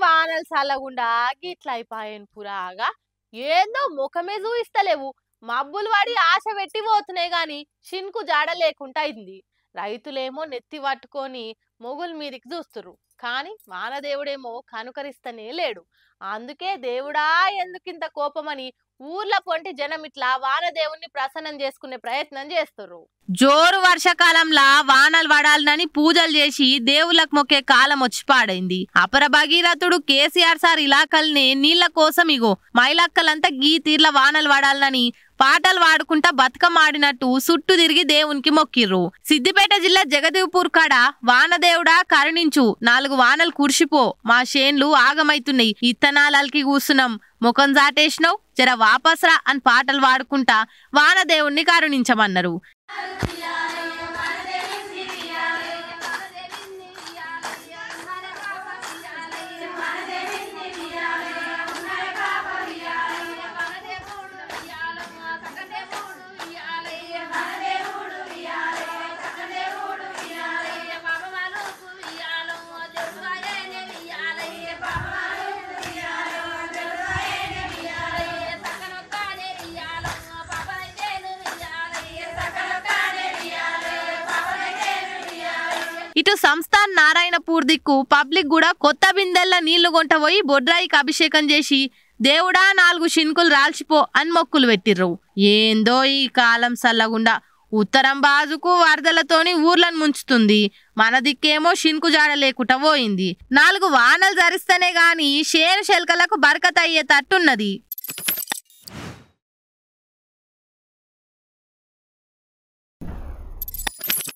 వానలు సల్లగుండా గిట్ల అయిపాయెను పురాగా. ఏందో ముఖమే చూయిస్తలేవు. మబ్బులు పడి ఆశ పెట్టి పోతున్నాయి గాని షిన్కు జాడ లేకుండా అయింది. రైతులేమో నెత్తి పట్టుకొని మొగుల మీదికి చూస్తురు. కానీ వానదేవుడేమో కనుకరిస్తనే లేడు. అందుకే దేవుడా ఎందుకింత కోపమని ఊర్ల పొంటి జనం ఇట్లా వానదేవుణ్ణి ప్రసన్నం చేసుకునే ప్రయత్నం చేస్తుర్రు. జోరు వర్షకాలంలా వానలు పడాలని పూజలు చేసి దేవుళ్ళకు మొక్కే కాలం వచ్చి పాడైంది. అపర భగీరథుడు కేసీఆర్ సార్ ఇలాకల్ని నీళ్ల కోసం ఇగో మైలక్కలంతా గీ తీర్ల వానలు పడాలని పాటలు వాడుకుంటా బతుకమ్మ ఆడినట్టు చుట్టూ తిరిగి దేవునికి మొక్కిర్రు. సిద్దిపేట జిల్లా జగదేవ్పూర్ కాడ వానదేవుడా కరుణించు 4 వానలు కుర్షిపో మా షేన్లు ఆగమైతున్నాయి ఇత్తనాలకి కూసున్నాం ముఖం జాటేసినావు జర వాపస్రా అని పాటలు వాడుకుంటా వానదేవుణ్ణి కరుణించమన్నారు. ఇటు సంస్థాన్ నారాయణపూర్ దిక్కు పబ్లిక్ కూడా కొత్త బిందెల్ల నీళ్లు కొంట పోయి బొడ్రాయికి అభిషేకం చేసి దేవుడా 4 షిన్కులు రాల్చిపో అని మొక్కులు పెట్టిర్రు. ఏందో ఈ కాలం సల్లగుండా ఉత్తరం బాజుకు వరదలతోని ఊర్లను ముంచుతుంది. మన దిక్కేమో షిన్కు జాడ లేకుండా పోయింది. 4 వానలు జరిస్తేనే గాని షేను శెల్కలకు బరకత్ అయ్యేటట్టున్నది.